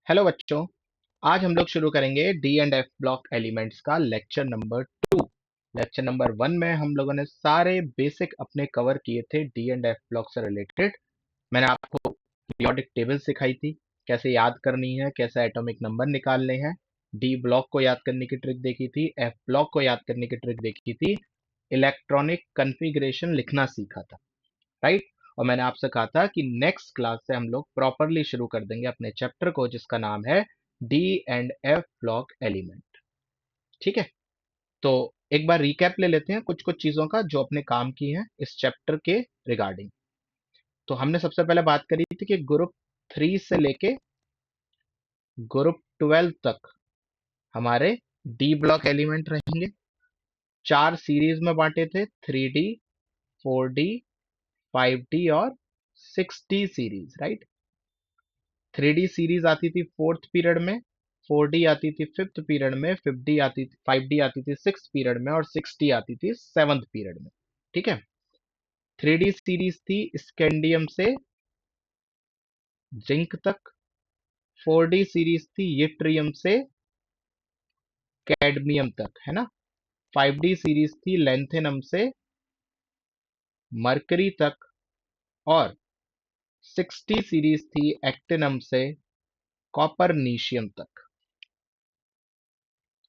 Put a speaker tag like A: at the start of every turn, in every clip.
A: Hello बच्चों। आज हम लोग शुरू करेंगे D and F block elements का लेक्चर नंबर 2। लेक्चर नंबर 1 में हम लोगों ने सारे बेसिक अपने कवर किए थे डी एंड एफ ब्लॉक से रिलेटेड। मैंने आपको पीरियोडिक टेबल सिखाई थी, कैसे याद करनी है, कैसे एटॉमिक नंबर निकालने हैं। डी ब्लॉक को याद करने की ट्रिक देखी थी, एफ ब्लॉक को याद करने की ट्रिक देखी थी, इलेक्ट्रॉनिक कन्फिग्रेशन लिखना सीखा था, राइट। और मैंने आपसे कहा था कि नेक्स्ट क्लास से हम लोग प्रॉपरली शुरू कर देंगे अपने चैप्टर को, जिसका नाम है D and F block element. ठीक है, तो एक बार रिकैप ले लेते हैं कुछ कुछ चीजों का जो अपने काम की है इस चैप्टर के रिगार्डिंग। तो हमने सबसे पहले बात करी थी कि ग्रुप 3 से लेके ग्रुप 12 तक हमारे डी ब्लॉक एलिमेंट रहेंगे। 4 सीरीज में बांटे थे, 3D, 4D, 5D और 6D series, right. 3D series आती थी फोर्थ पीरियड में, 4D आती थी फिफ्थ पीरियड में, 5D आती थी सिक्स पीरियड में और 6D आती थी सेवंथ पीरियड में। ठीक है। 3D सीरीज थी स्कैंडियम से जिंक तक। 4D सीरीज थी यट्रियम से कैडमियम तक, है ना। 5D सीरीज थी लेंथेनम से मरकरी तक। और 6D सीरीज थी एक्टिनम से कॉपरनीशियम तक।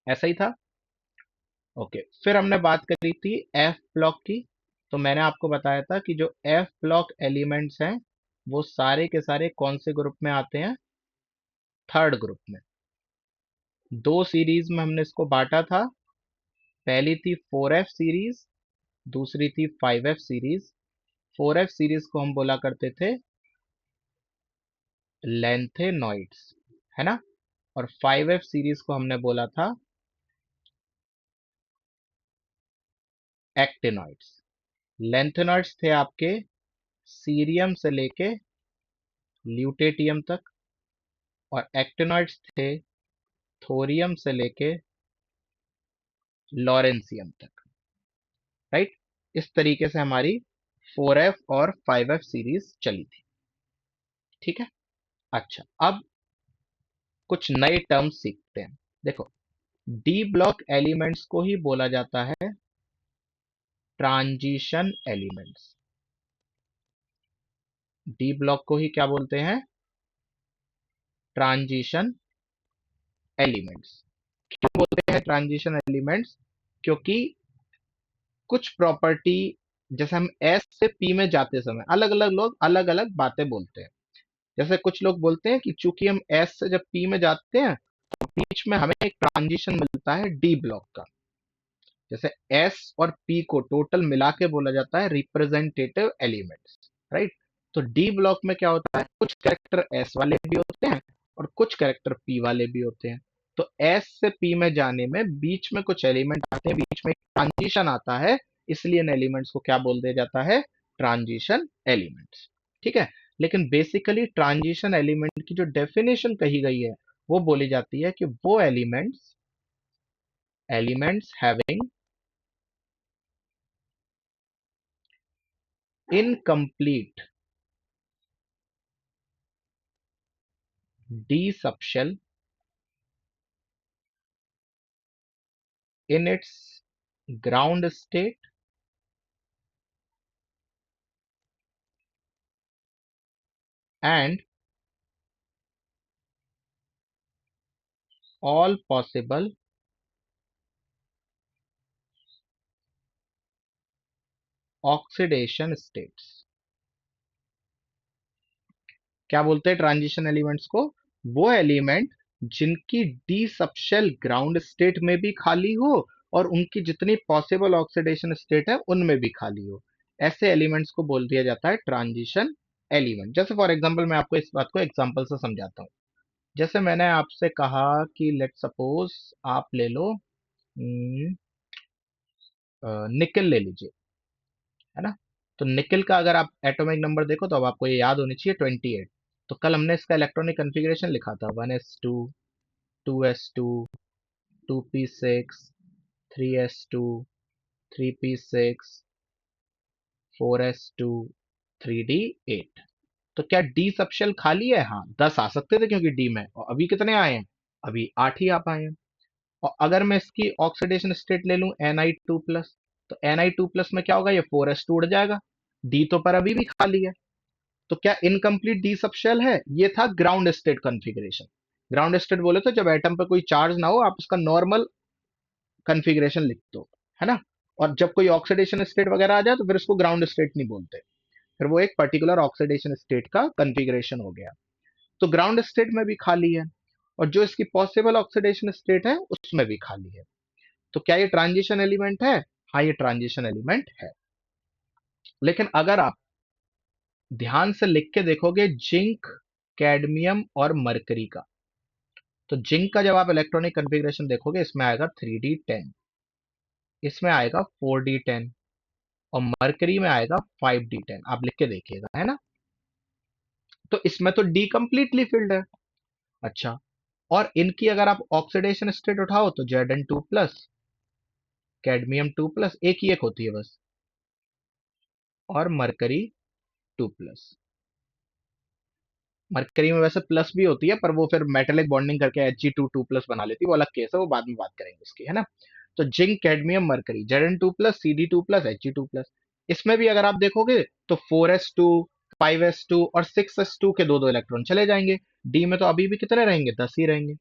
A: ऐसा ही था। ओके, फिर हमने बात करी थी एफ ब्लॉक की। तो मैंने आपको बताया था कि जो एफ ब्लॉक एलिमेंट्स हैं वो सारे के सारे कौन से ग्रुप में आते हैं? थर्ड ग्रुप में। दो सीरीज में हमने इसको बांटा था। पहली थी 4F सीरीज, दूसरी थी 5F सीरीज। 4F सीरीज को हम बोला करते थे लेंथेनॉइड्स, है ना। और 5F सीरीज को हमने बोला था एक्टिनॉइड्स। लेंथेनॉइड्स थे आपके सीरियम से लेके ल्यूटेटियम तक, और एक्टिनॉइड्स थे थोरियम से लेके लॉरेंसियम तक, राइट। इस तरीके से हमारी 4F और 5F सीरीज चली थी। ठीक है। अच्छा, अब कुछ नए टर्म्स सीखते हैं। देखो, डी ब्लॉक एलिमेंट्स को ही बोला जाता है ट्रांजिशन एलिमेंट्स। डी ब्लॉक को ही क्या बोलते हैं? Transition elements. क्यों बोलते हैं ट्रांजिशन एलिमेंट्स? क्योंकि कुछ प्रॉपर्टी, जैसे हम एस से पी में जाते समय अलग अलग लोग अलग अलग बातें बोलते हैं। जैसे कुछ लोग बोलते हैं कि चूंकि हम एस से जब पी में जाते हैं तो बीच में हमें एक ट्रांजिशन मिलता है डी ब्लॉक का। जैसे एस और पी को टोटल मिला के बोला जाता है रिप्रेजेंटेटिव एलिमेंट्स, राइट। तो डी ब्लॉक में क्या होता है, कुछ कैरेक्टर एस वाले भी होते हैं और कुछ कैरेक्टर पी वाले भी होते हैं। तो एस से पी में जाने में बीच में कुछ एलिमेंट आते हैं, बीच में एक ट्रांजिशन आता है, इसलिए इन एलिमेंट्स को क्या बोल दिया जाता है? Transition elements. ठीक है। लेकिन बेसिकली ट्रांजिशन एलिमेंट की जो डेफिनेशन कही गई है वो बोली जाती है कि वो elements having incomplete d subshell in its ground state and all possible oxidation states। क्या बोलते हैं ट्रांजिशन एलिमेंट्स को? वो एलिमेंट जिनकी डी सबशेल ग्राउंड स्टेट में भी खाली हो और उनकी जितनी पॉसिबल ऑक्सीडेशन स्टेट है उनमें भी खाली हो, ऐसे एलिमेंट्स को बोल दिया जाता है ट्रांजिशन एलिमेंट। जैसे फॉर एग्जांपल मैं आपको इस बात को एग्जांपल से समझाता हूँ। जैसे मैंने आपसे कहा कि लेट सपोज आप ले लो निकल ले लीजिए, है ना। तो निकल का अगर आप एटॉमिक नंबर देखो तो अब आपको ये याद होनी चाहिए 28। तो कल हमने इसका इलेक्ट्रॉनिक कन्फिग्रेशन लिखा था 1s2, 2s2, 2p6, 3s2, 3p6, 4s2, 3d8। तो क्या डी सब शेल खाली है? हाँ, 10 आ सकते थे क्योंकि डी में, और अभी कितने आए हैं? अभी 8 ही आ पाए हैं। और अगर मैं इसकी ऑक्सीडेशन स्टेट ले लूं Na2+, तो Na2+ में क्या होगा? ये 4s2 उड़ जाएगा। डी तो पर अभी भी खाली है। तो क्या इनकम्प्लीट डी सब शेल है? ये था ground state configuration. Ground state बोले तो जब एटम पर कोई चार्ज ना हो, आप उसका नॉर्मल कॉन्फ़िगरेशन लिख दो, है ना? और जब कोई ऑक्सीडेशन स्टेट वगैरह आ जाए तो फिर उसको ग्राउंड स्टेट नहीं बोलते, फिर वो एक पर्टिकुलर ऑक्सीडेशन स्टेट का कॉन्फ़िगरेशन हो गया। तो ग्राउंड स्टेट में भी खाली है, और जो इसकी पॉसिबल ऑक्सीडेशन स्टेट है उसमें भी खाली है। तो क्या ये ट्रांजिशन एलिमेंट है? हाँ, ये ट्रांजिशन एलिमेंट है। लेकिन अगर आप ध्यान से लिख के देखोगे जिंक, कैडमियम और मरकरी का, तो जिंक का जब आप इलेक्ट्रॉनिक कॉन्फ़िगरेशन देखोगे, इसमें आएगा 3d10, इसमें आएगा 4d10, और मरकरी में आएगा 5d10। आप लिख के देखिएगा, है ना? तो इसमें तो डी कंप्लीटली फिल्ड है। अच्छा, और इनकी अगर आप ऑक्सीडेशन स्टेट उठाओ तो Zn2+, कैडमियम 2+, एक होती है बस, और मरकरी 2+। मरकरी में वैसे प्लस भी होती है, पर वो फिर मेटेलिक बॉन्डिंग करके Hg2 2+ बना लेती है, वो अलग केस है, वो बाद में बात करेंगे उसकी, है ना? तो zinc, cadmium, mercury, Zn2+, Cd2+, Hg2+। इसमें भी अगर आप देखोगे तो 4s2, 5s2 और 6s2 के दो दो इलेक्ट्रॉन चले जाएंगे। डी में तो अभी भी कितने रहेंगे? 10 ही रहेंगे।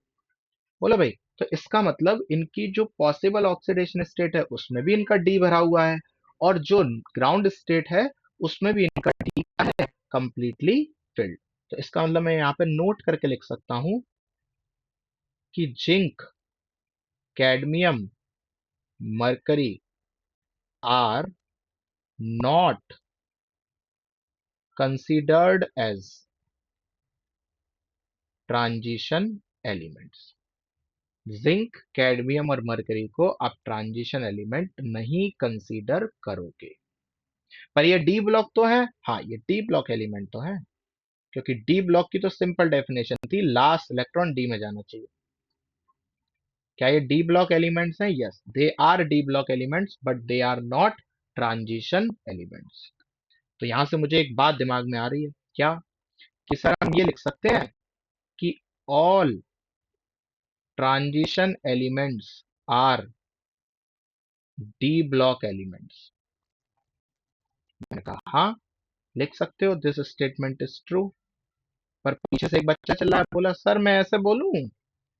A: बोलो भाई, तो इसका मतलब इनकी जो पॉसिबल ऑक्सीडेशन स्टेट है उसमें भी इनका डी भरा हुआ है, और जो ग्राउंड स्टेट है उसमें भी इनका डी है, कंप्लीटली फिल्ड। तो इसका मतलब मैं यहाँ पे नोट करके लिख सकता हूं कि zinc, cadmium, mercury are not considered as transition elements. Zinc, cadmium और मरकरी को आप ट्रांजिशन एलिमेंट नहीं कंसीडर करोगे। पर ये डी ब्लॉक तो है, हाँ ये डी ब्लॉक एलिमेंट तो है, क्योंकि डी ब्लॉक की तो सिंपल डेफिनेशन थी, लास्ट इलेक्ट्रॉन डी में जाना चाहिए। क्या ये डी ब्लॉक एलिमेंट्स हैं? Yes, they are D block elements, but they are not transition elements. तो यहां से मुझे एक बात दिमाग में आ रही है, क्या? कि सर हम ये लिख सकते हैं कि all transition elements are D block elements. मैंने कहा हाँ, लिख सकते हो, दिस स्टेटमेंट इज ट्रू। पर पीछे से एक बच्चा चल रहा है, बोला सर मैं ऐसे बोलूं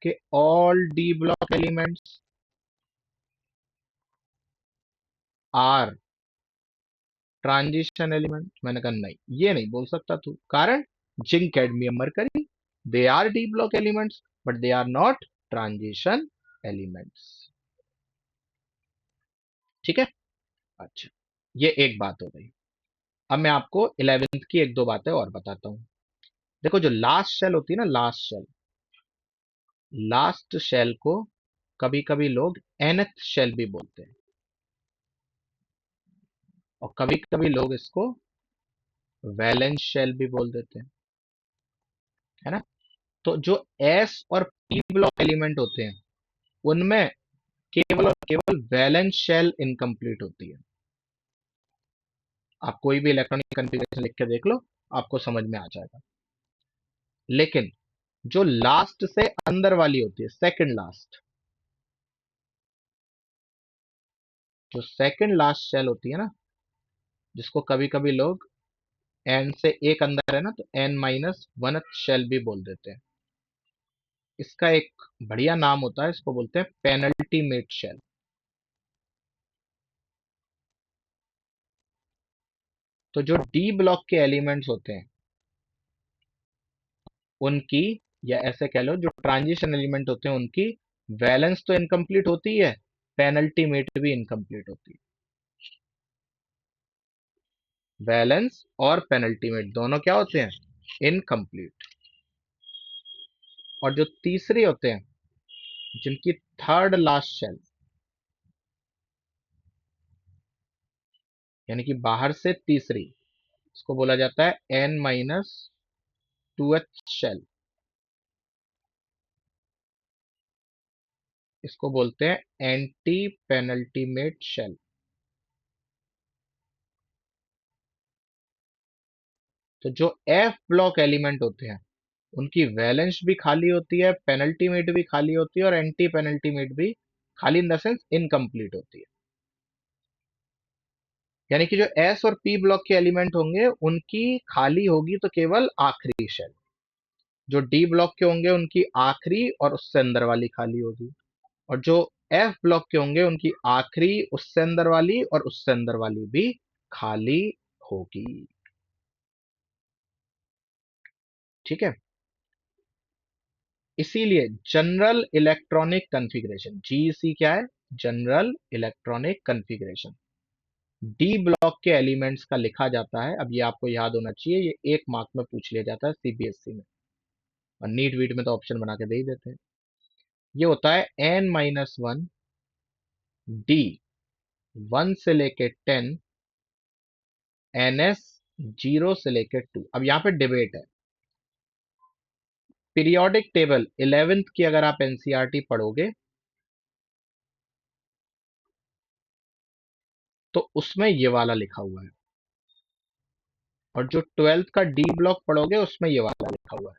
A: कि all D block elements are transition element. मैंने कहा नहीं, ये नहीं बोल सकता तू, कारण zinc, cadmium, mercury, they are D block elements, but they are not transition elements. ठीक है? अच्छा, ये एक बात हो गई। अब मैं आपको 11th की एक दो बातें और बताता हूं। देखो, जो लास्ट शेल होती है ना, लास्ट शेल को कभी कभी लोग nth शेल भी बोलते हैं, और कभी कभी लोग इसको वैलेंस शेल भी बोल देते हैं, है ना? तो जो एस और पी ब्लॉक एलिमेंट होते हैं उनमें केवल और केवल वैलेंस शेल इनकम्प्लीट होती है। आप कोई भी इलेक्ट्रॉनिक कॉन्फ़िगरेशन लिख के देख लो, आपको समझ में आ जाएगा। लेकिन जो लास्ट से अंदर वाली होती है, सेकंड लास्ट, जो सेकंड लास्ट शेल होती है ना, जिसको कभी कभी लोग एन से एक अंदर है ना, तो n-1 शेल भी बोल देते हैं। इसका एक बढ़िया नाम होता है, इसको बोलते हैं पेनल्टीमेट शेल। तो जो डी ब्लॉक के एलिमेंट्स होते हैं उनकी, या ऐसे कह लो जो ट्रांजिशन एलिमेंट होते हैं उनकी वैलेंस तो इनकम्प्लीट होती है, पेनल्टीमेट भी इनकम्प्लीट होती है। वैलेंस और पेनल्टीमेट दोनों क्या होते हैं? इनकम्प्लीट। और जो तीसरी होते हैं, जिनकी थर्ड लास्ट शेल, यानी कि बाहर से तीसरी, इसको बोला जाता है n-2th शेल। इसको बोलते हैं एंटी पेनल्टीमेट शेल। तो जो एफ ब्लॉक एलिमेंट होते हैं उनकी वैलेंस भी खाली होती है, पेनल्टीमेट भी खाली होती है और एंटी पेनल्टीमेट भी खाली इन द सेंस इनकम्प्लीट होती है। यानी कि जो एस और पी ब्लॉक के एलिमेंट होंगे उनकी खाली होगी तो केवल आखिरी शेल, जो डी ब्लॉक के होंगे उनकी आखिरी और उससे अंदर वाली खाली होगी, और जो एफ ब्लॉक के होंगे उनकी आखिरी, उससे अंदर वाली और उससे अंदर वाली भी खाली होगी। ठीक है, इसीलिए जनरल इलेक्ट्रॉनिक कॉन्फ़िगरेशन, जीईसी क्या है? General electronic configuration, D block के एलिमेंट्स का लिखा जाता है। अब ये आपको याद होना चाहिए, ये 1 मार्क में पूछ लिया जाता है सीबीएसई में, और नीट वीट में तो ऑप्शन बना के दे ही देते हैं। ये होता है n-1 डी 1 से लेके 10 ns 0 से लेके 2। अब यहाँ पे डिबेट है, पीरियोडिक टेबल 11th की अगर आप एनसीईआरटी पढ़ोगे तो उसमें ये वाला लिखा हुआ है, और जो 12th का डी ब्लॉक पढ़ोगे उसमें ये वाला लिखा हुआ है।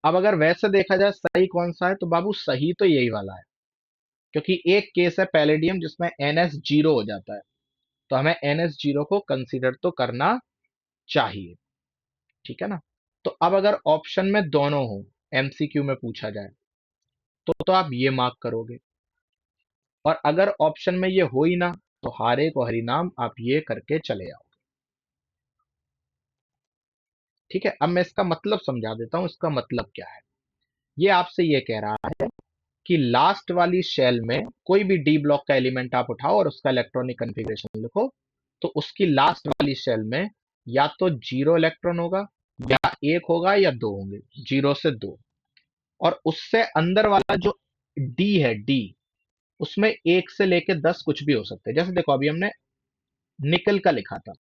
A: अब अगर वैसे देखा जाए सही कौन सा है, तो बाबू सही तो यही वाला है, क्योंकि एक केस है पैलेडियम जिसमें NS 0 हो जाता है, तो हमें NS 0 को कंसीडर तो करना चाहिए। ठीक है ना? तो अब अगर ऑप्शन में दोनों हो, एमसीक्यू में पूछा जाए, तो आप ये मार्क करोगे, और अगर ऑप्शन में ये हो ही ना, तो हारे को हरि नाम, आप ये करके चले आओ। ठीक है, अब मैं इसका मतलब समझा देता हूं, इसका मतलब क्या है। ये आपसे ये कह रहा है कि लास्ट वाली शेल में कोई भी डी ब्लॉक का एलिमेंट आप उठाओ और उसका इलेक्ट्रॉनिक कॉन्फ़िगरेशन लिखो, तो उसकी लास्ट वाली शेल में या तो 0 इलेक्ट्रॉन होगा, या 1 होगा, या 2 होंगे, 0 से 2। और उससे अंदर वाला जो डी है, डी, उसमें 1 से लेके 10 कुछ भी हो सकते हैं। जैसे देखो अभी हमने निकल का लिखा था,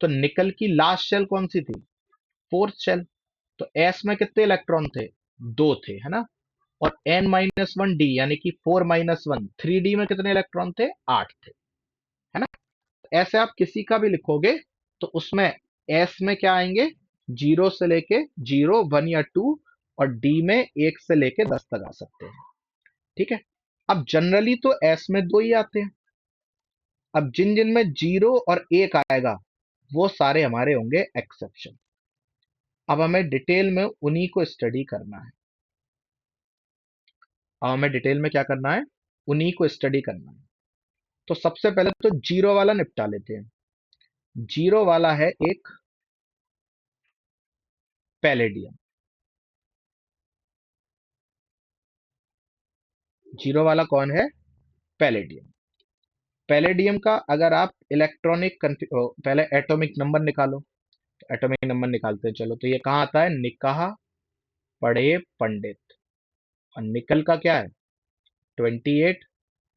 A: तो निकल की लास्ट शेल कौन सी थी? Fourth shell. तो एस में कितने इलेक्ट्रॉन थे? 2 थे, है ना? और n-1 डी यानी कि 4-1 3D में कितने इलेक्ट्रॉन थे? 8 थे, है ना? ऐसे आप किसी का भी लिखोगे तो उसमें एस में क्या आएंगे? 0 से लेके 0, 1 या 2, और डी में 1 से लेके 10 तक आ सकते हैं। ठीक है, अब जनरली तो एस में 2 ही आते हैं। अब जिन जिन में 0 और 1 आएगा वो सारे हमारे होंगे एक्सेप्शन। अब हमें डिटेल में उन्हीं को स्टडी करना है। अब हमें डिटेल में क्या करना है? उन्हीं को स्टडी करना है। तो सबसे पहले तो 0 वाला निपटा लेते हैं। 0 वाला है एक पैलेडियम। 0 वाला कौन है? पैलेडियम। पैलेडियम का अगर आप इलेक्ट्रॉनिक पहले एटॉमिक नंबर निकालो, तो एटॉमिक नंबर निकालते हैं चलो, तो ये कहाँ आता है? निकाह, पढ़े, पंडित। और निकल का क्या है? 28।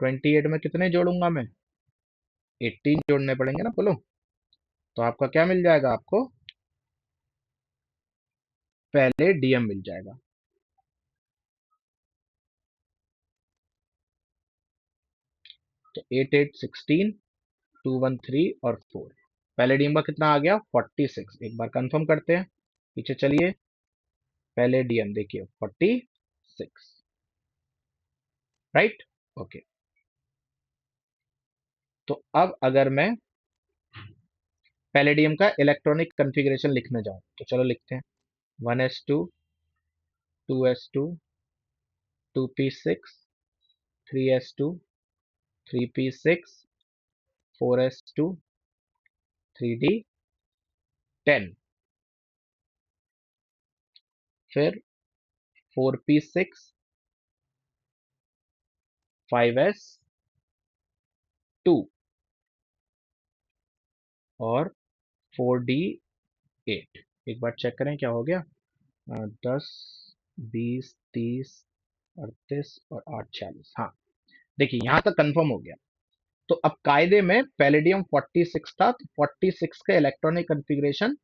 A: 28 में कितने जोड़ूंगा मैं? 18 जोड़ने पड़ेंगे ना, बोलो। तो आपका क्या मिल जाएगा? आपको पैलेडियम मिल जाएगा। तो 8 8 16, 2 1 3 और 4, पैलेडियम का कितना आ गया? 46। एक बार कंफर्म करते हैं, पीछे चलिए। पैलेडियम देखिए 46, राइट? ओके। तो अब अगर मैं पैलेडियम का इलेक्ट्रॉनिक कॉन्फ़िगरेशन लिखने जाऊं, तो चलो लिखते हैं। 1s2, 2s2, 2p6, 3s2, 3p6, 4s2, 3d10, फिर 4p6, 5s2 और 4d8। एक बार चेक करें क्या हो गया। 10, 20, 30, 38 और 8, 46। हाँ, देखिए यहां तक कंफर्म हो गया। तो अब कायदे में पैलेडियम 46 था, तो 46 का इलेक्ट्रॉनिक कॉन्फ़िगरेशन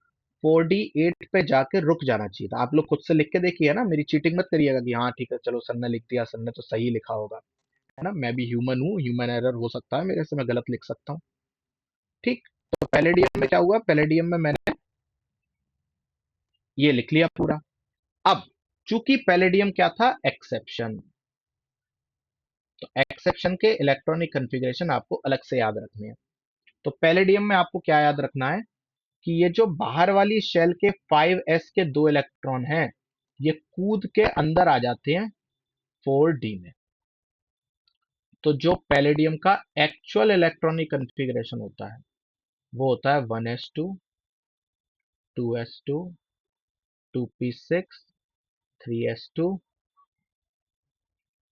A: 4d8 पे जाके रुक जाना चाहिए था। आप लोग खुद से लिख के देखिए ना, मेरी चीटिंग मत करिएगा कि हाँ ठीक है चलो सर ने लिख दिया, सर ने तो सही लिखा होगा, है ना? मैं भी ह्यूमन हूँ, ह्यूमन एरर हो सकता है मेरे से, मैं गलत लिख सकता हूँ। ठीक, तो पैलेडियम में क्या हुआ, पैलेडियम में मैंने ये लिख लिया पूरा। अब चूंकि पैलेडियम क्या था, एक्सेप्शन, तो एक्सेप्शन के इलेक्ट्रॉनिक कन्फिग्रेशन आपको अलग से याद रखने हैं। तो पैलेडियम में आपको क्या याद रखना है कि ये जो बाहर वाली शेल के 5s के 2 इलेक्ट्रॉन हैं, ये कूद के अंदर आ जाते हैं 4d में। तो जो पैलेडियम का एक्चुअल इलेक्ट्रॉनिक कन्फिग्रेशन होता है वो होता है 1s2, 2s2, 2p6, 3s2,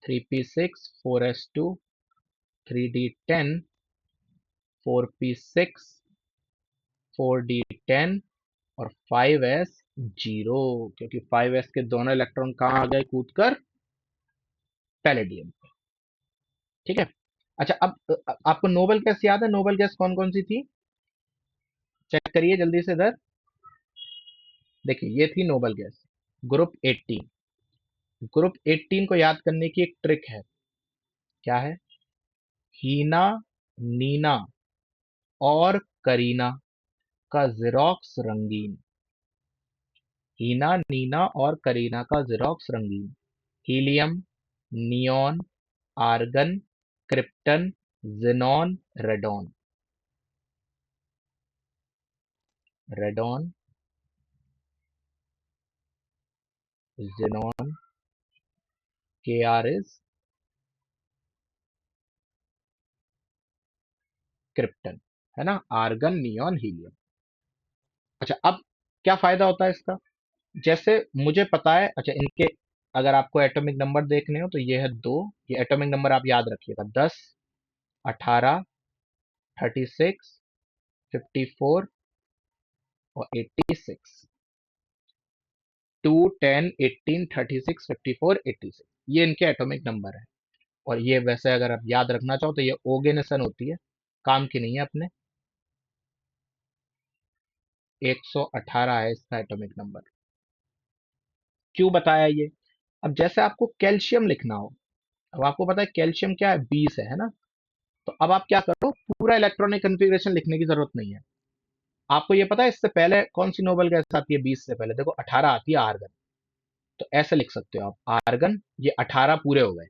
A: 3p6, 4s2, 3d10, 4p6, 4d10 और 5s0, क्योंकि 5s के दोनों इलेक्ट्रॉन कहां आ गए कूद कर, पैलेडियम। ठीक है। अच्छा, अब आपको नोबल गैस याद है, नोबल गैस कौन कौन सी थी, चेक करिए जल्दी से इधर। देखिए ये थी नोबल गैस, ग्रुप 18। ग्रुप 18 को याद करने की एक ट्रिक है, क्या है, हीना, नीना और करीना का जेरोक्स रंगीन। हीना, नीना और करीना का जेरोक्स रंगीन। Helium, neon, argon, krypton, xenon, radon. Radon, xenon, K R is krypton, है ना, आर्गन, नियॉन, हीलियम। अच्छा, अब क्या फायदा होता है इसका, जैसे मुझे पता है, अच्छा इनके अगर आपको एटॉमिक नंबर देखने हो तो ये है 2, ये एटॉमिक नंबर आप याद रखिएगा, 10, 18, 36, 54 और 86। 2, 10, 18, 36, 54, 86, ये इनके एटॉमिक नंबर है। और ये वैसे अगर आप याद रखना चाहो तो ये ओगेनेसन होती है, काम की नहीं है अपने। 118 है इसका एटॉमिक नंबर। क्यों बताया ये, अब जैसे आपको कैल्शियम लिखना हो, अब आपको पता है कैल्शियम क्या है, 20 है ना। तो अब आप क्या करो, पूरा इलेक्ट्रॉनिक कन्फिग्रेशन लिखने की जरूरत नहीं है। आपको ये पता है इससे पहले कौन सी नोबल गैस आती है 20 से पहले, देखो 18 आती है, आर्गन। तो ऐसे लिख सकते हो आप, आर्गन, ये 18 पूरे हो गए,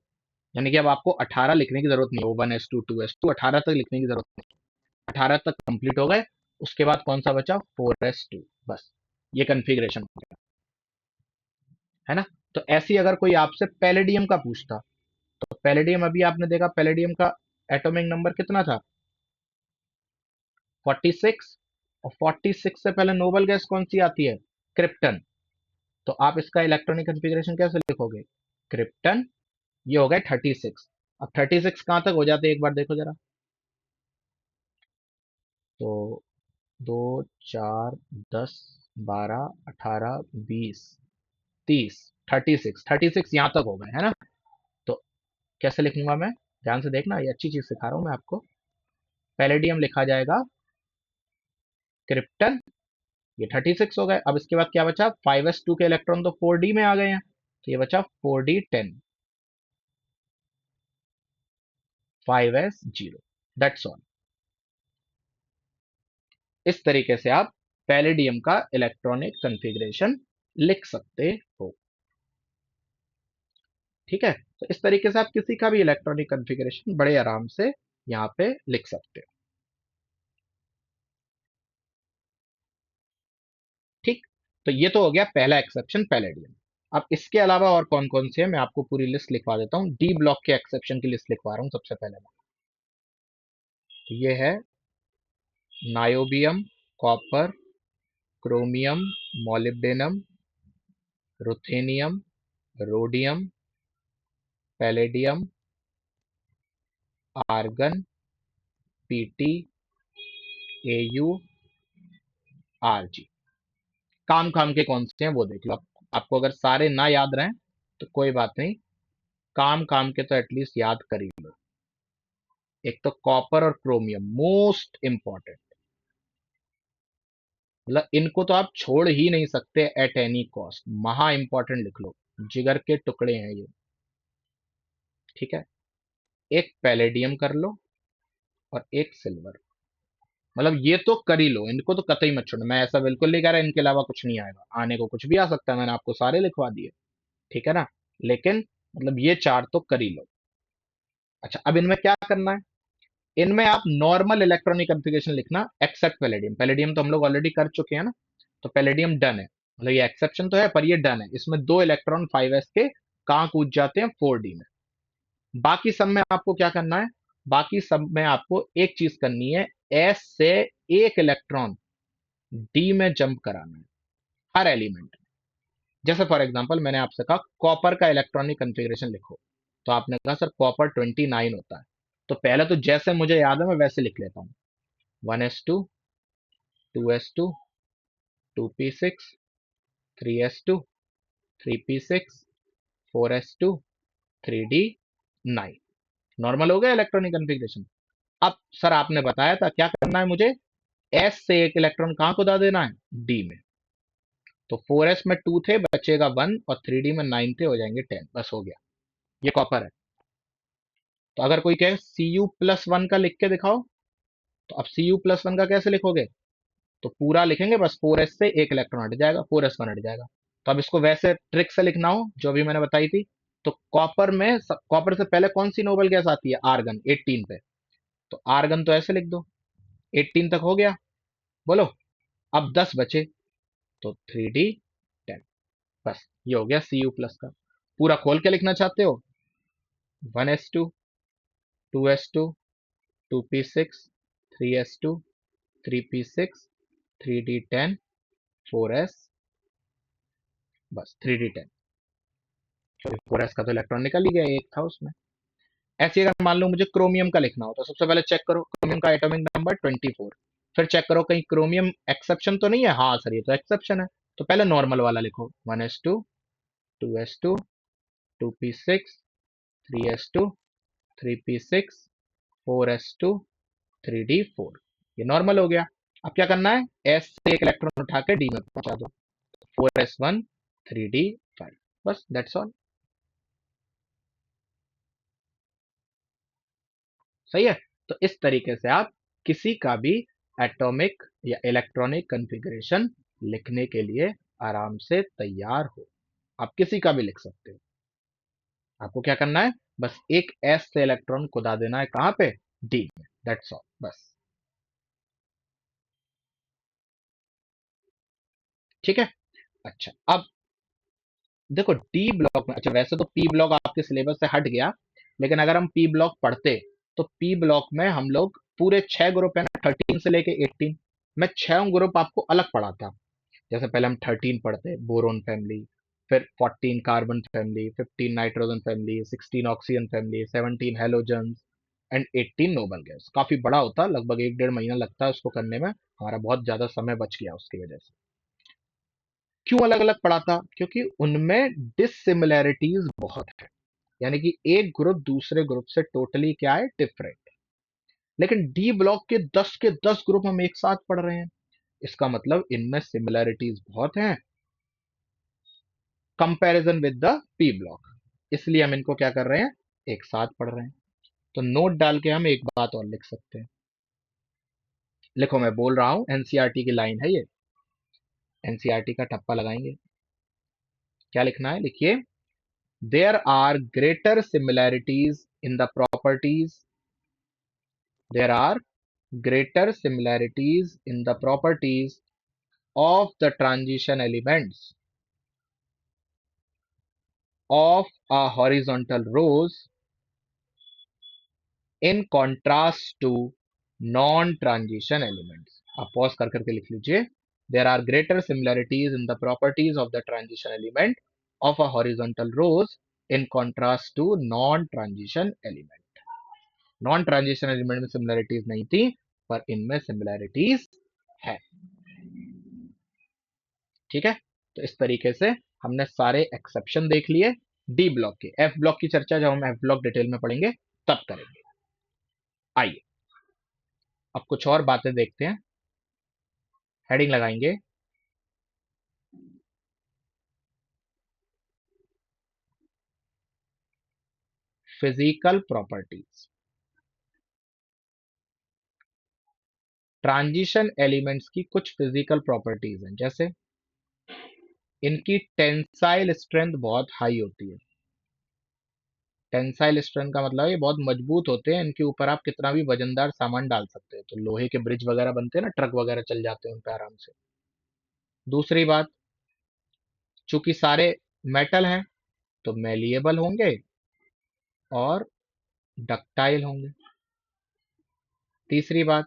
A: यानी कि अब आपको 18 लिखने की जरूरत नहीं है, 1s2, 2s2, 18 तक लिखने की जरूरत नहीं, 18 तक कंप्लीट हो गए। उसके बाद कौन सा बचा, 4s2, बस ये कन्फिग्रेशन हो गया, है ना। तो ऐसी अगर कोई आपसे पैलेडियम का पूछता, तो पैलेडियम अभी आपने देखा, पैलेडियम का एटॉमिक नंबर कितना था, 46। और 46 से पहले नोबल गैस कौन सी आती है, क्रिप्टन। तो आप इसका इलेक्ट्रॉनिक कन्फिग्रेशन कैसे लिखोगे, क्रिप्टन, ये हो गए 36। अब 36 कहां तक हो जाते हैं एक बार देखो जरा, तो 2, 4, 10, 12, 18, 20, 30, 36, 36 यहां तक हो गए, है ना। तो कैसे लिखूंगा मैं, ध्यान से देखना, ये अच्छी चीज सिखा रहा हूं मैं आपको। पैलेडियम लिखा जाएगा क्रिप्टन, ये 36 हो गए। अब इसके बाद क्या बचा, 5s2 के इलेक्ट्रॉन तो 4d में आ गए हैं, तो ये बचा 4d10, 5s0, दैट्स ऑल। इस तरीके से आप पैलेडियम का इलेक्ट्रॉनिक कन्फिग्रेशन लिख सकते हो। ठीक है, तो इस तरीके से आप किसी का भी इलेक्ट्रॉनिक कन्फिग्रेशन बड़े आराम से यहाँ पे लिख सकते हो। ठीक, तो ये तो हो गया पहला एक्सेप्शन, पैलेडियम। अब इसके अलावा और कौन कौन से हैं मैं आपको पूरी लिस्ट लिखवा देता हूँ, डी ब्लॉक के एक्सेप्शन की लिस्ट लिखवा रहा हूँ सबसे पहले मैं। तो ये है niobium, copper, chromium, molybdenum, ruthenium, rhodium, palladium, argon, PT, AU, RG. काम काम के कौन से हैं वो देख लो आपको अगर सारे ना याद रहें तो कोई बात नहीं, काम काम के तो एटलीस्ट याद कर ही लो। एक तो कॉपर और क्रोमियम मोस्ट इंपॉर्टेंट, मतलब इनको तो आप छोड़ ही नहीं सकते एट एनी कॉस्ट, महा इंपॉर्टेंट लिख लो, जिगर के टुकड़े हैं ये। ठीक है, एक पैलेडियम कर लो और एक सिल्वर। मतलब ये तो कर ही लो, इनको तो कतई मत छोड़ो, मैं ऐसा बिल्कुल नहीं कह रहा इनके अलावा कुछ नहीं आएगा, आने को कुछ भी आ सकता है, मैंने आपको सारे लिखवा दिए, ठीक है ना। लेकिन मतलब ये चार तो कर ही लो। अच्छा, अब इनमें क्या करना है, इनमें आप नॉर्मल इलेक्ट्रॉनिक कॉन्फ़िगरेशन लिखना एक्सेप्ट पैलेडियम। पैलेडियम तो हम लोग ऑलरेडी कर चुके हैं ना, तो पैलेडियम डन है, मतलब ये एक्सेप्शन तो है पर ये डन है। इसमें दो इलेक्ट्रॉन 5s के कहां कूद जाते हैं, 4d में। बाकी सब में आपको क्या करना है, बाकी सब में आपको एक चीज करनी है, एस से एक इलेक्ट्रॉन डी में जंप कराना है हर एलिमेंट। जैसे फॉर एग्जांपल मैंने आपसे कहा कॉपर का इलेक्ट्रॉनिक कॉन्फ़िगरेशन लिखो, तो आपने कहा सर कॉपर 29 होता है, तो पहले तो जैसे मुझे याद है मैं वैसे लिख लेता हूँ, 1s2, 2s2, 2p6, 3s2, 3p6, 4s2, 3d9। Normal हो गया इलेक्ट्रॉनिक कॉन्फ़िगरेशन। अब सर आपने बताया था क्या करना है मुझे, एस से एक इलेक्ट्रॉन कहां को दा देना है, डी में। तो 4s में 2 थे, बचेगा 1, और 3d में 9 थे, हो जाएंगे 10, बस हो गया। ये कॉपर है। तो अगर कोई कहे Cu+1 का लिख के दिखाओ, तो अब Cu+1 का कैसे लिखोगे, तो पूरा लिखेंगे, बस 4s से एक इलेक्ट्रॉन हट जाएगा, 4s1 हट जाएगा। तो अब इसको वैसे ट्रिक से लिखना हो जो अभी मैंने बताई थी, तो कॉपर से पहले कौन सी नोबल गैस आती है, आर्गन 18 पे। तो आर्गन तो ऐसे लिख दो, 18 तक हो गया, बोलो। अब 10 बचे, तो 3d10, बस ये हो गया Cu+ का। पूरा खोल के लिखना चाहते हो, 1s2, 2s2, 2p6, 3s2, 3p6, 3d10, 4s, बस 3d10। 4s का तो इलेक्ट्रॉन निकल ही गया, एक था उसमें। ऐसे ही अगर मान लो मुझे क्रोमियम का लिखना हो, तो सबसे पहले चेक करो क्रोमियम का एटॉमिक नंबर 24। फिर चेक करो कहीं क्रोमियम एक्सेप्शन तो नहीं है, हाँ सर ये तो एक्सेप्शन है। तो पहले नॉर्मल वाला लिखो, 1s2, 2s2, 2p6, 3s2, 3p6, 4s2, 3d4। ये नॉर्मल हो गया। अब क्या करना है, एस से एक इलेक्ट्रॉन उठा के डी में पहुंचा दो, 4s1, 3d5, बस दैट्स ऑल। सही है। तो इस तरीके से आप किसी का भी एटॉमिक या इलेक्ट्रॉनिक कॉन्फ़िगरेशन लिखने के लिए आराम से तैयार हो। आप किसी का भी लिख सकते हो। आपको क्या करना है, बस एक एस से इलेक्ट्रॉन को दा देना है कहां पे, डी में, दैट्स ऑल, बस। ठीक है। अच्छा, अब देखो डी ब्लॉक में, अच्छा वैसे तो पी ब्लॉक आपके सिलेबस से हट गया, लेकिन अगर हम पी ब्लॉक पढ़ते, तो पी ब्लॉक में हम लोग पूरे 6 ग्रुप है ना, 13 से लेके 18, मैं 6 ग्रुप आपको अलग पढ़ाता। जैसे पहले हम 13 पढ़ते बोरोन फैमिली, फिर 14 carbon family, 15 nitrogen family, 16 oxygen family, 17 halogen and 18 noble gas. काफी बड़ा होता, लगभग 1 डेढ़ महीना लगता है उसको करने में, हमारा बहुत ज्यादा समय बच गया उसकी वजह से। क्यों अलग अलग पढ़ाता, क्योंकि उनमें डिसिमिलैरिटीज बहुत है, यानी कि एक ग्रुप दूसरे ग्रुप से टोटली क्या है, डिफरेंट। लेकिन डी ब्लॉक के 10 ग्रुप हम एक साथ पढ़ रहे हैं, इसका मतलब इनमें सिमिलैरिटीज बहुत हैं comparison with the P block, इसलिए हम इनको क्या कर रहे हैं, एक साथ पढ़ रहे हैं। तो नोट डाल के हम एक बात और लिख सकते हैं, लिखो मैं बोल रहा हूं, एनसीईआरटी की लाइन है ये, एनसीईआरटी का ठप्पा लगाएंगे। क्या लिखना है, लिखिए, there are greater similarities in the properties, there are greater similarities in the properties of the transition elements of a horizontal rows in contrast to non-transition elements. आप पॉज कर करके लिख लीजिए, there are greater similarities in the properties of the transition element of a horizontal rows in contrast to non-transition element. Non-transition element में similarities नहीं थी, पर इनमें similarities है। ठीक है। तो इस तरीके से हमने सारे एक्सेप्शन देख लिए डी ब्लॉक के। एफ ब्लॉक की चर्चा जब हम एफ ब्लॉक डिटेल में पढ़ेंगे तब करेंगे। आइए अब कुछ और बातें देखते हैं। हेडिंग लगाएंगे, फिजिकल प्रॉपर्टीज। ट्रांजिशन एलिमेंट्स की कुछ फिजिकल प्रॉपर्टीज हैं, जैसे इनकी टेंसाइल स्ट्रेंथ बहुत हाई होती है। टेंसाइल स्ट्रेंथ का मतलब है ये बहुत मजबूत होते हैं, इनके ऊपर आप कितना भी वजनदार सामान डाल सकते हो। तो लोहे के ब्रिज वगैरह बनते हैं ना, ट्रक वगैरह चल जाते हैं उन पे आराम से। दूसरी बात, चूंकि सारे मेटल हैं तो मेलिएबल होंगे और डक्टाइल होंगे। तीसरी बात,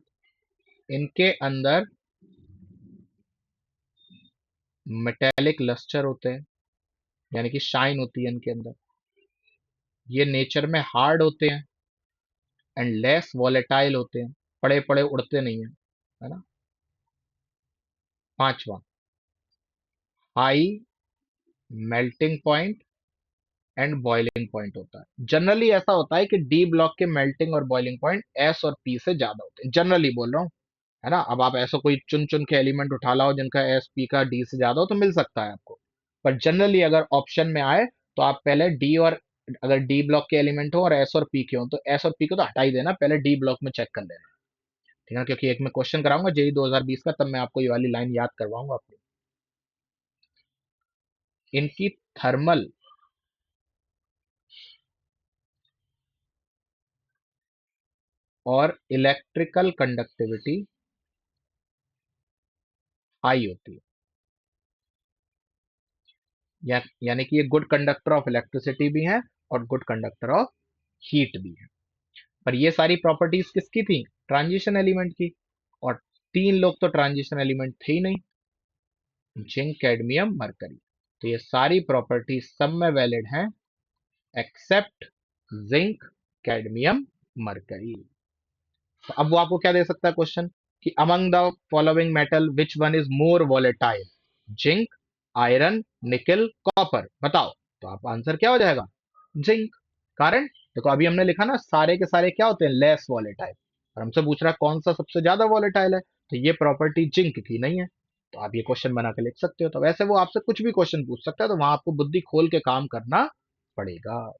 A: इनके अंदर मेटेलिक लस्टर होते हैं, यानी कि शाइन होती है इनके अंदर। ये नेचर में हार्ड होते हैं एंड लेस वॉलेटाइल होते हैं, पड़े पड़े उड़ते नहीं है, है ना। पांचवा, high melting point and boiling point होता है। जनरली ऐसा होता है कि डी ब्लॉक के मेल्टिंग और बॉइलिंग पॉइंट एस और पी से ज्यादा होते हैं, जनरली बोल रहा हूँ, है ना। अब आप ऐसा कोई चुन चुन के एलिमेंट उठा लाओ जिनका एस पी का डी से ज्यादा हो तो मिल सकता है आपको, पर जनरली अगर ऑप्शन में आए तो आप पहले डी और, अगर डी ब्लॉक के एलिमेंट हो और एस और पी के हो तो एस और पी को तो हटा ही देना, पहले डी ब्लॉक में चेक कर लेना, ठीक है। क्योंकि एक मैं क्वेश्चन कराऊंगा जेई 2020 का, तब मैं आपको ये वाली लाइन याद करवाऊंगा अपनी। इनकी थर्मल और इलेक्ट्रिकल कंडक्टिविटी हाई होती है, यानी कि ये गुड कंडक्टर ऑफ इलेक्ट्रिसिटी भी है और गुड कंडक्टर ऑफ हीट भी है। पर ये सारी प्रॉपर्टीज किसकी थी? ट्रांजिशन एलिमेंट की। और तीन लोग तो ट्रांजिशन एलिमेंट थे ही नहीं, जिंक कैडमियम मरकरी। तो ये सारी प्रॉपर्टीज सब में वैलिड हैं एक्सेप्ट जिंक कैडमियम मरकरी। तो अब वो आपको क्या दे सकता है क्वेश्चन, कि among the following metal which one is more volatile, zinc, iron, निकल, कॉपर, बताओ। तो आप आंसर क्या हो जाएगा? जिंक। कारण देखो अभी हमने लिखा ना सारे के सारे क्या होते हैं, लेस वॉलेटाइल, और हमसे पूछ रहा है कौन सा सबसे ज्यादा वॉलेटाइल है, तो ये प्रॉपर्टी जिंक की नहीं है। तो आप ये क्वेश्चन बना के लिख सकते हो। तो वैसे वो आपसे कुछ भी क्वेश्चन पूछ सकता है, तो वहां आपको बुद्धि खोल के काम करना पड़ेगा,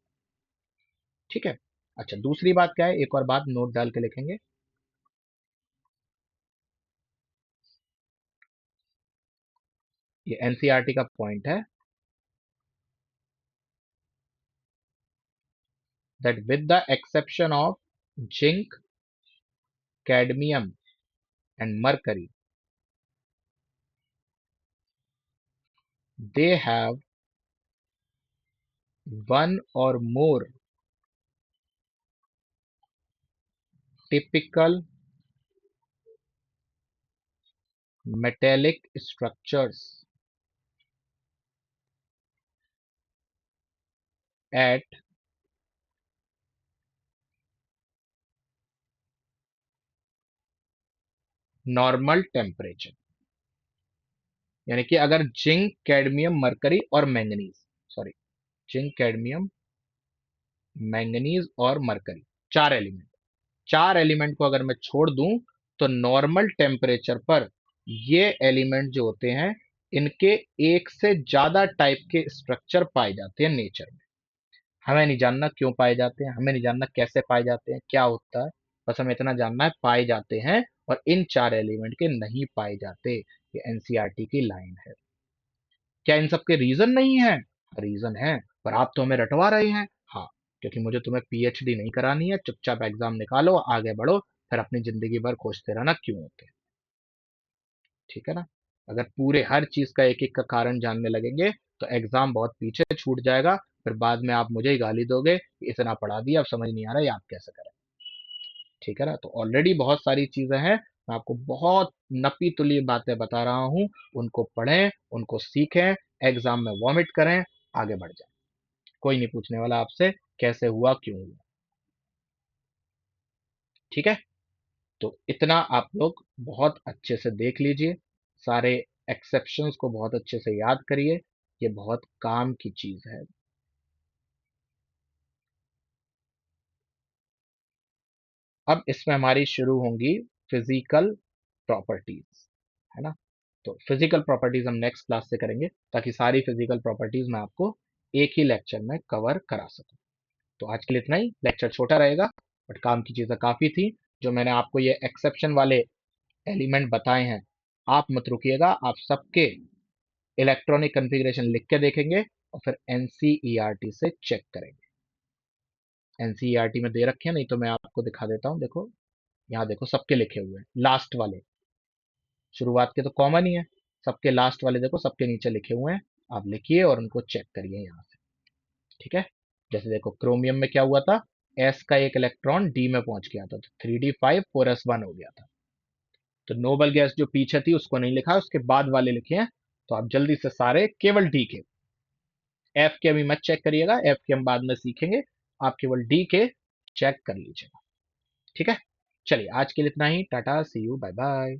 A: ठीक है। अच्छा, दूसरी बात क्या है, एक और बात नोट डाल के लिखेंगे। ये एनसीईआरटी का पॉइंट है, that with the exception of zinc, cadmium and mercury, they have one or more typical metallic structures at normal temperature। यानी कि अगर जिंक, कैडमियम, मरकरी और manganese, sorry, zinc, cadmium, manganese और मरकरी, चार element को अगर मैं छोड़ दूं तो नॉर्मल टेम्परेचर पर ये एलिमेंट जो होते हैं इनके एक से ज्यादा टाइप के स्ट्रक्चर पाए जाते हैं नेचर में। हमें नहीं जानना क्यों पाए जाते हैं, हमें नहीं जानना कैसे पाए जाते हैं, क्या होता है, बस हमें इतना जानना है पाए जाते हैं, और इन चार एलिमेंट के नहीं पाए जाते। ये एनसीईआरटी की लाइन है। क्या इन सब के रीजन नहीं है? रीजन है, पर आप तो हमें रटवा रहे हैं। हाँ, क्योंकि मुझे तुम्हें पीएचडी नहीं करानी है, चुपचाप एग्जाम निकालो, आगे बढ़ो, फिर अपनी जिंदगी भर खोजते रहना क्यों होते हैं, ठीक है ना। अगर पूरे हर चीज का एक एक का कारण जानने लगेंगे तो एग्जाम बहुत पीछे छूट जाएगा, फिर बाद में आप मुझे ही गाली दोगे कि इतना पढ़ा दिया अब समझ नहीं आ रहा, याद कैसे करें, ठीक है ना। तो ऑलरेडी बहुत सारी चीजें हैं, मैं आपको बहुत नपी तुली बातें बता रहा हूं, उनको पढ़ें, उनको सीखें, एग्जाम में वॉमिट करें, आगे बढ़ जाए। कोई नहीं पूछने वाला आपसे कैसे हुआ क्यों हुआ, ठीक है। तो इतना आप लोग बहुत अच्छे से देख लीजिए, सारे एक्सेप्शंस को बहुत अच्छे से याद करिए, ये बहुत काम की चीज है। अब इसमें हमारी शुरू होंगी फिजिकल प्रॉपर्टीज, है ना। तो फिजिकल प्रॉपर्टीज हम नेक्स्ट क्लास से करेंगे, ताकि सारी फिजिकल प्रॉपर्टीज मैं आपको एक ही लेक्चर में कवर करा सकूं। तो आज के लिए इतना ही, लेक्चर छोटा रहेगा बट काम की चीजें काफी थी। जो मैंने आपको ये एक्सेप्शन वाले एलिमेंट बताए हैं। आप मत रुकिएगा, आप सबके इलेक्ट्रॉनिक कॉन्फ़िगरेशन लिख के देखेंगे और फिर एनसीईआरटी से चेक करेंगे। एनसीईआरटी में दे रखे हैं, नहीं तो मैं आपको दिखा देता हूं। देखो यहाँ देखो, सबके लिखे हुए हैं, लास्ट वाले। शुरुआत के तो कॉमन ही है, सबके लास्ट वाले देखो, सबके नीचे लिखे हुए हैं। आप लिखिए और उनको चेक करिए यहाँ से। ठीक है, जैसे देखो क्रोमियम में क्या हुआ था, एस का एक इलेक्ट्रॉन डी में पहुंच गया था, तो 3d5 4s1 हो गया था। तो नोबल गैस जो पीछे थी उसको नहीं लिखा, उसके बाद वाले लिखे हैं। तो आप जल्दी से सारे केवल डी के, एफ के अभी मत चेक करिएगा, एफ के हम बाद में सीखेंगे। आप केवल डी के चेक कर लीजिएगा। ठीक है, चलिए आज के लिए इतना ही। टाटा, सी यू, बाय बाय।